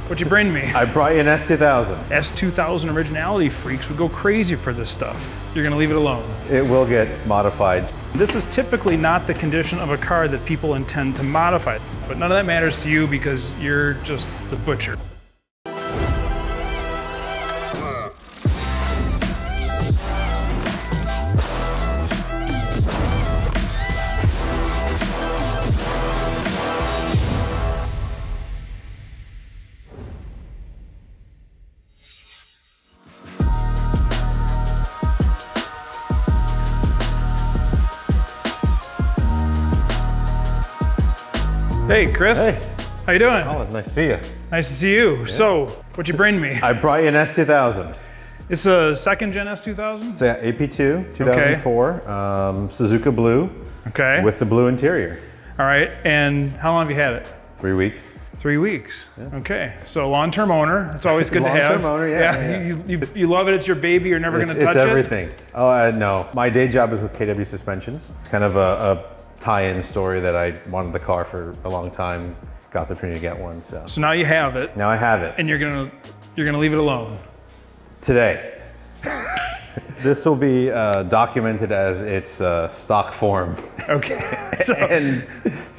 What'd you bring me? I brought you an S2000. S2000 originality freaks would go crazy for this stuff. You're gonna leave it alone. It will get modified. This is typically not the condition of a car that people intend to modify, but none of that matters to you because you're just the butcher. Hey, Chris. Hey. How you doing? Colin, nice to see you. Nice to see you. Yeah. So, what'd you bring me? I brought you an S2000. It's a second gen S2000? It's AP2, 2004, okay. Suzuka blue. Okay. With the blue interior. All right, and how long have you had it? 3 weeks. 3 weeks, yeah. Okay. So long-term owner, it's always good to have. Long-term owner, yeah. You love it, it's your baby, you're never gonna touch it? It's everything. Oh, no. My day job is with KW Suspensions. It's kind of a tie-in story that I wanted the car for a long time, got the opportunity to get one, so. So now you have it. Now I have it. And you're gonna leave it alone. Today. This will be documented as its stock form. Okay. And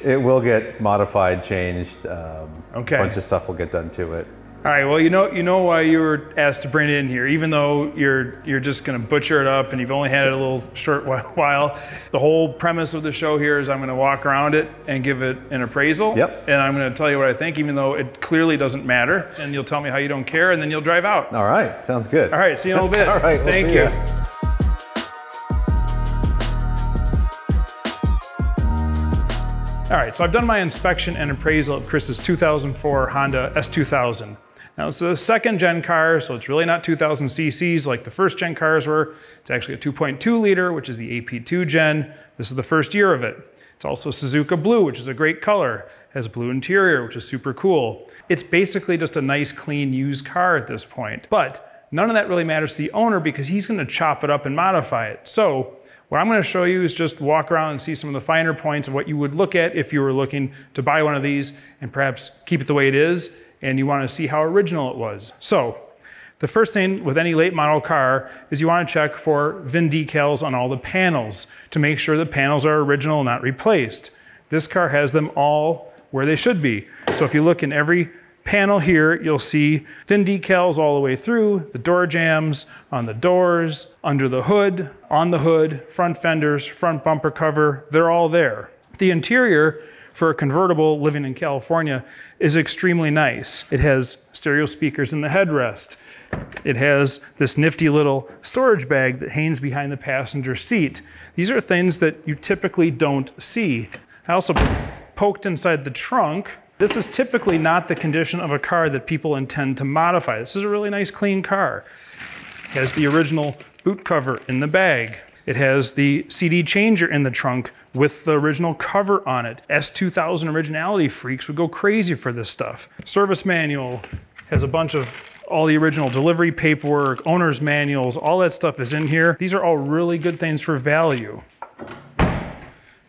it will get modified, changed. Okay. A bunch of stuff will get done to it. All right, well, you know why you were asked to bring it in here, even though you're just gonna butcher it up and you've only had it a little short while. The whole premise of the show here is I'm gonna walk around it and give it an appraisal. Yep. And I'm gonna tell you what I think, even though it clearly doesn't matter, and you'll tell me how you don't care, and then you'll drive out. All right, sounds good. All right, see you in a little bit. All right, Thank you. All right, so I've done my inspection and appraisal of Chris's 2004 Honda S2000. Now, it's a second gen car, so it's really not 2000 cc's like the first gen cars were. It's actually a 2.2 liter, which is the AP2 gen. This is the first year of it. It's also Suzuka blue, which is a great color. It has a blue interior, which is super cool. It's basically just a nice, clean, used car at this point. But none of that really matters to the owner because he's gonna chop it up and modify it. So what I'm gonna show you is just walk around and see some of the finer points of what you would look at if you were looking to buy one of these and perhaps keep it the way it is, and you wanna see how original it was. So, the first thing with any late model car is you wanna check for Vin Decals on all the panels to make sure the panels are original and not replaced. This car has them all where they should be. So if you look in every panel here, you'll see Vin decals all the way through, the door jambs, on the doors, under the hood, on the hood, front fenders, front bumper cover, they're all there. The interior for a convertible living in California is extremely nice. It has stereo speakers in the headrest. It has this nifty little storage bag that hangs behind the passenger seat. These are things that you typically don't see. I also poked inside the trunk. This is typically not the condition of a car that people intend to modify. This is a really nice, clean car. It has the original boot cover in the bag. It has the CD changer in the trunk with the original cover on it. S2000 originality freaks would go crazy for this stuff. Service manual has a bunch of all the original delivery paperwork, owner's manuals, all that stuff is in here. These are all really good things for value.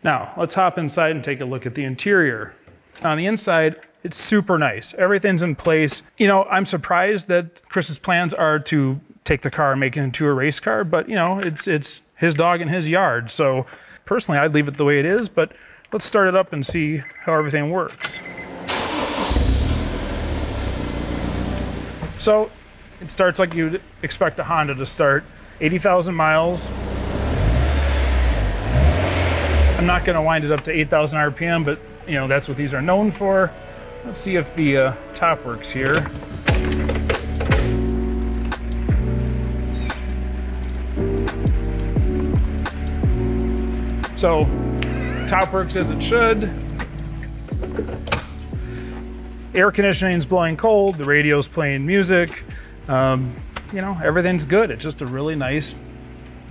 Now, let's hop inside and take a look at the interior. On the inside, it's super nice. Everything's in place. You know, I'm surprised that Chris's plans are to take the car and make it into a race car, but you know, it's his dog in his yard. So personally, I'd leave it the way it is, but let's start it up and see how everything works. So it starts like you'd expect a Honda to start, 80,000 miles. I'm not gonna wind it up to 8,000 RPM, but you know, that's what these are known for. Let's see if the top works here. So, top works as it should. Air conditioning's blowing cold, the radio's playing music. You know, everything's good. It's just a really nice,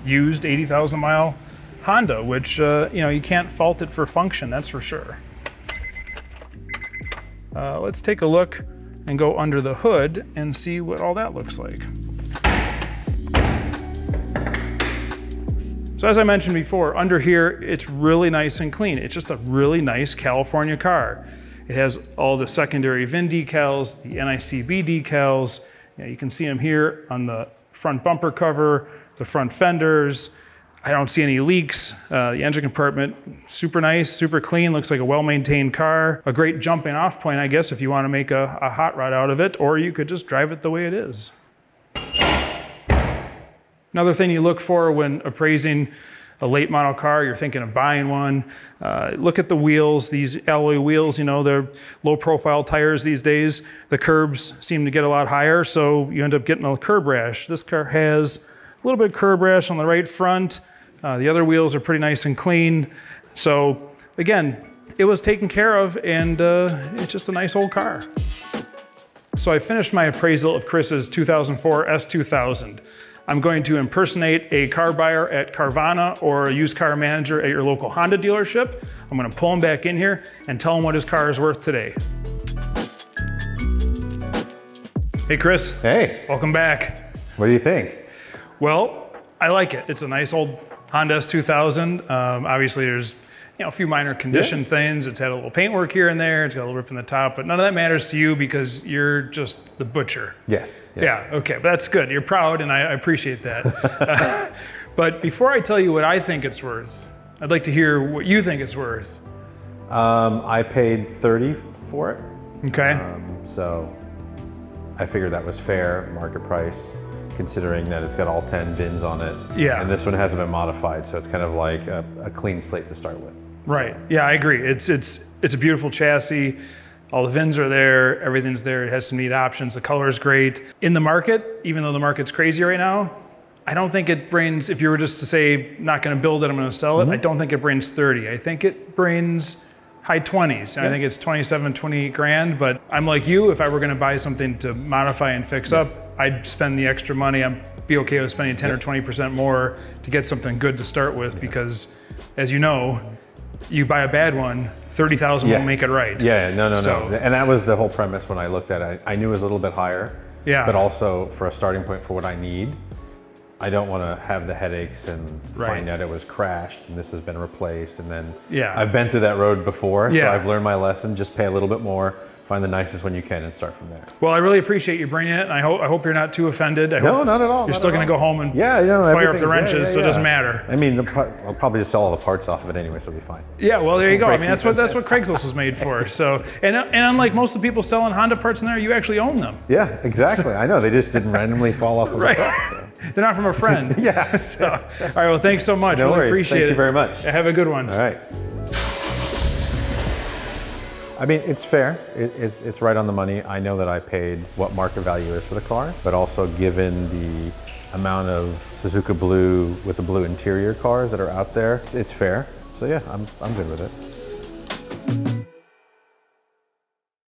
used 80,000 mile Honda, which, you know, you can't fault it for function, that's for sure. Let's take a look and go under the hood and see what all that looks like. So as I mentioned before, under here, it's really nice and clean. It's just a really nice California car. It has all the secondary VIN decals, the NICB decals. You can see them here on the front bumper cover, the front fenders. I don't see any leaks. The engine compartment, super nice, super clean, looks like a well-maintained car. A great jumping off point, I guess, if you want to make a hot rod out of it, or you could just drive it the way it is. Another thing you look for when appraising a late model car, you're thinking of buying one, look at the wheels, these alloy wheels, you know, they're low profile tires these days. The curbs seem to get a lot higher, so you end up getting a curb rash. This car has a little bit of curb rash on the right front. The other wheels are pretty nice and clean. So again, it was taken care of, and it's just a nice old car. So I finished my appraisal of Chris's 2004 S2000. I'm going to impersonate a car buyer at Carvana or a used car manager at your local Honda dealership. I'm going to pull him back in here and tell him what his car is worth today. Hey Chris. Hey. Welcome back. What do you think? Well, I like it. It's a nice old Honda S2000. Obviously there's a few minor condition things. It's had a little paintwork here and there. It's got a little rip in the top, but none of that matters to you because you're just the butcher. Yes. Yeah, okay, but that's good. You're proud, and I appreciate that. But before I tell you what I think it's worth, I'd like to hear what you think it's worth. I paid $30 for it. Okay. So I figured that was fair market price, considering that it's got all 10 VINs on it. Yeah. And this one hasn't been modified, so it's kind of like a clean slate to start with. Right. So. Yeah, I agree. It's a beautiful chassis. All the VINs are there. Everything's there. It has some neat options. The color is great. In the market, even though the market's crazy right now, I don't think it brings, if you were just to say, not going to build it, I'm going to sell it, I don't think it brings 30. I think it brings high 20s. And I think it's 27, 28 grand. But I'm like you, if I were going to buy something to modify and fix up, I'd spend the extra money. I'd be okay with spending 10 or 20% more to get something good to start with because, as you know, you buy a bad one, 30,000 won't make it right. Yeah, no. And that was the whole premise when I looked at it. I knew it was a little bit higher, but also for a starting point for what I need, I don't want to have the headaches and find out it was crashed and this has been replaced. And then I've been through that road before, so I've learned my lesson. Just pay a little bit more, find the nicest one you can, and start from there. Well, I really appreciate you bringing it, and I hope you're not too offended. No, not at all. You're still going to go home and fire up the wrenches, so it doesn't matter. I mean, I'll probably just sell all the parts off of it anyway, so it'll be fine. Yeah, well, there you go. I mean, that's what Craigslist was made for. So, and unlike most of the people selling Honda parts in there, you actually own them. Yeah, exactly. I know. They just didn't randomly fall off of the truck. So. They're not from a friend. So, all right, well, thanks so much. No worries. Appreciate it. Thank you very much. Have a good one. All right. I mean, it's fair. It's right on the money. I know that I paid what market value is for the car, but also given the amount of Suzuka blue with the blue interior cars that are out there, it's fair. So yeah, I'm good with it.